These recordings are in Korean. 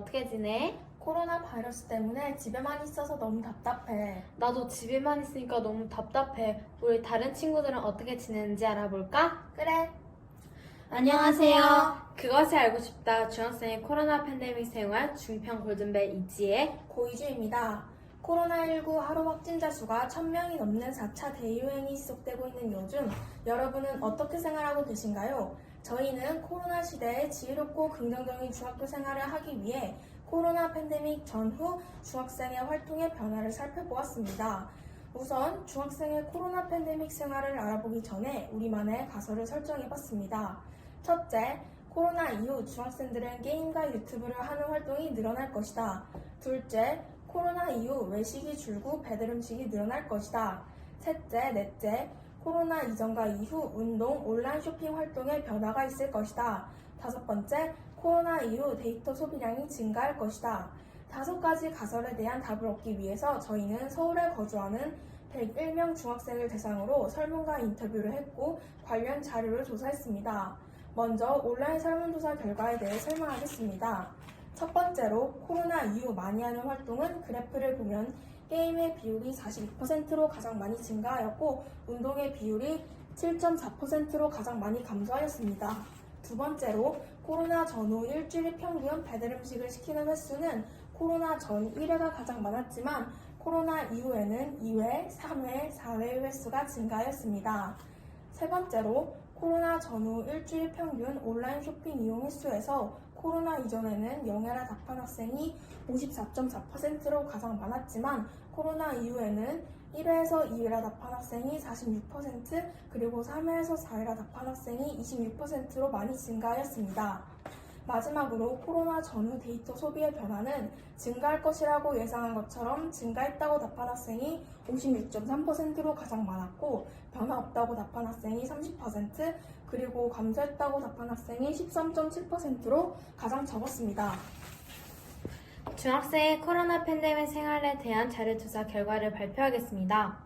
어떻게 지내? 코로나 바이러스 때문에 집에만 있어서 너무 답답해. 나도 집에만 있으니까 너무 답답해. 우리 다른 친구들은 어떻게 지내는지 알아볼까? 그래. 안녕하세요. 그것이 알고 싶다. 중학생의 코로나 팬데믹 생활 중평 골든벨 이지혜. 고이주입니다. 코로나19 하루 확진자 수가 1000명이 넘는 4차 대유행이 지속되고 있는 요즘 여러분은 어떻게 생활하고 계신가요? 저희는 코로나 시대에 지혜롭고 긍정적인 중학교 생활을 하기 위해 코로나 팬데믹 전후 중학생의 활동의 변화를 살펴보았습니다. 우선 중학생의 코로나 팬데믹 생활을 알아보기 전에 우리만의 가설을 설정해봤습니다. 첫째, 코로나 이후 중학생들은 게임과 유튜브를 하는 활동이 늘어날 것이다. 둘째, 코로나 이후 외식이 줄고 배달 음식이 늘어날 것이다. 셋째, 넷째, 코로나 이전과 이후 운동, 온라인 쇼핑 활동에 변화가 있을 것이다. 다섯 번째, 코로나 이후 데이터 소비량이 증가할 것이다. 다섯 가지 가설에 대한 답을 얻기 위해서 저희는 서울에 거주하는 101명 중학생을 대상으로 설문과 인터뷰를 했고 관련 자료를 조사했습니다. 먼저 온라인 설문조사 결과에 대해 설명하겠습니다. 첫 번째로 코로나 이후 많이 하는 활동은 그래프를 보면 게임의 비율이 42%로 가장 많이 증가하였고 운동의 비율이 7.4%로 가장 많이 감소하였습니다. 두 번째로 코로나 전후 일주일 평균 배달 음식을 시키는 횟수는 코로나 전 1회가 가장 많았지만 코로나 이후에는 2회, 3회, 4회 횟수가 증가하였습니다. 세 번째로 코로나 전후 일주일 평균 온라인 쇼핑 이용 횟수에서 코로나 이전에는 영예라 답한 학생이 54.4%로 가장 많았지만 코로나 이후에는 1회에서 2회라 답한 학생이 46% 그리고 3회에서 4회라 답한 학생이 26%로 많이 증가하였습니다. 마지막으로 코로나 전후 데이터 소비의 변화는 증가할 것이라고 예상한 것처럼 증가했다고 답한 학생이 56.3%로 가장 많았고 변화 없다고 답한 학생이 30% 그리고 감소했다고 답한 학생이 13.7%로 가장 적었습니다. 중학생의 코로나 팬데믹 생활에 대한 자료조사 결과를 발표하겠습니다.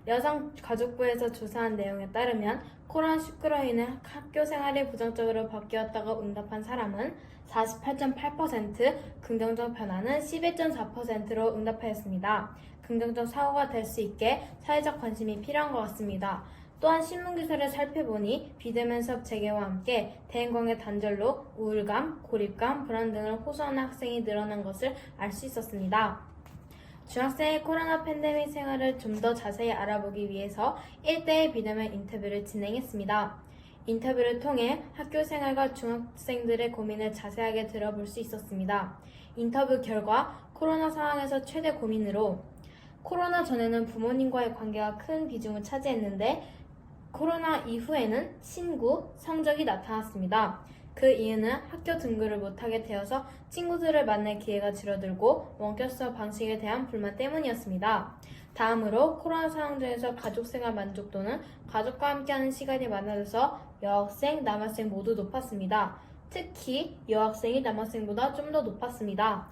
여성가족부에서 조사한 내용에 따르면 코로나19로 인해 학교 생활이 부정적으로 바뀌었다고 응답한 사람은 48.8%, 긍정적 변화는 11.4%로 응답하였습니다. 긍정적 사고가 될 수 있게 사회적 관심이 필요한 것 같습니다. 또한 신문기사를 살펴보니 비대면 수업 재개와 함께 대인관계 단절로 우울감, 고립감, 불안 등을 호소하는 학생이 늘어난 것을 알 수 있었습니다. 중학생의 코로나 팬데믹 생활을 좀 더 자세히 알아보기 위해서 1대1 비대면 인터뷰를 진행했습니다. 인터뷰를 통해 학교 생활과 중학생들의 고민을 자세하게 들어볼 수 있었습니다. 인터뷰 결과 코로나 상황에서 최대 고민으로 코로나 전에는 부모님과의 관계가 큰 비중을 차지했는데 코로나 이후에는 친구, 성적이 나타났습니다. 그 이유는 학교 등교를 못하게 되어서 친구들을 만날 기회가 줄어들고 원격 수업 방식에 대한 불만 때문이었습니다. 다음으로 코로나 상황 중에서 가족생활 만족도는 가족과 함께하는 시간이 많아져서 여학생, 남학생 모두 높았습니다. 특히 여학생이 남학생보다 좀 더 높았습니다.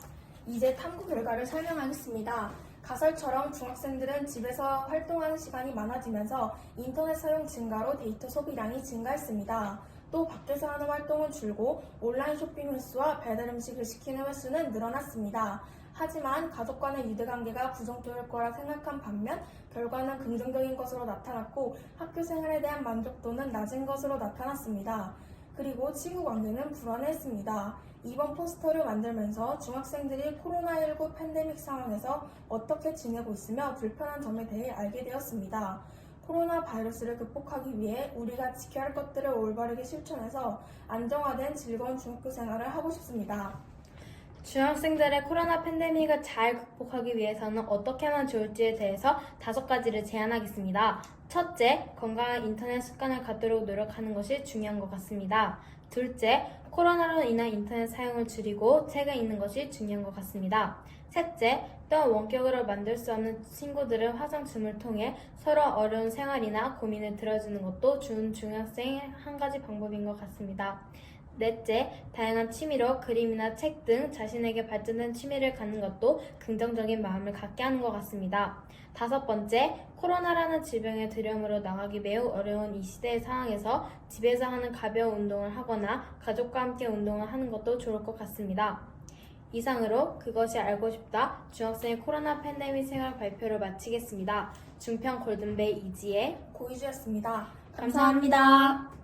이제 탐구 결과를 설명하겠습니다. 가설처럼 중학생들은 집에서 활동하는 시간이 많아지면서 인터넷 사용 증가로 데이터 소비량이 증가했습니다. 또 밖에서 하는 활동은 줄고 온라인 쇼핑 횟수와 배달 음식을 시키는 횟수는 늘어났습니다. 하지만 가족 간의 유대관계가 부정적일 거라 생각한 반면 결과는 긍정적인 것으로 나타났고 학교 생활에 대한 만족도는 낮은 것으로 나타났습니다. 그리고 친구 관계는 불안했습니다. 이번 포스터를 만들면서 중학생들이 코로나19 팬데믹 상황에서 어떻게 지내고 있으며 불편한 점에 대해 알게 되었습니다. 코로나 바이러스를 극복하기 위해 우리가 지켜야 할 것들을 올바르게 실천해서 안정화된 즐거운 중학교 생활을 하고 싶습니다. 중학생들의 코로나 팬데믹을 잘 극복하기 위해서는 어떻게 하면 좋을지에 대해서 5가지를 제안하겠습니다. 첫째, 건강한 인터넷 습관을 갖도록 노력하는 것이 중요한 것 같습니다. 둘째, 코로나로 인한 인터넷 사용을 줄이고 책을 읽는 것이 중요한 것 같습니다. 셋째, 또한 원격으로 만들 수 없는 친구들을 화상줌을 통해 서로 어려운 생활이나 고민을 들어주는 것도 좋은 중학생의 한 가지 방법인 것 같습니다. 넷째, 다양한 취미로 그림이나 책 등 자신에게 발전된 취미를 갖는 것도 긍정적인 마음을 갖게 하는 것 같습니다. 다섯 번째, 코로나라는 질병의 두려움으로 나가기 매우 어려운 이 시대의 상황에서 집에서 하는 가벼운 운동을 하거나 가족과 함께 운동을 하는 것도 좋을 것 같습니다. 이상으로 그것이 알고 싶다 중학생의 코로나 팬데믹 생활 발표를 마치겠습니다. 중평 골든베이 이지혜 고이주였습니다. 감사합니다.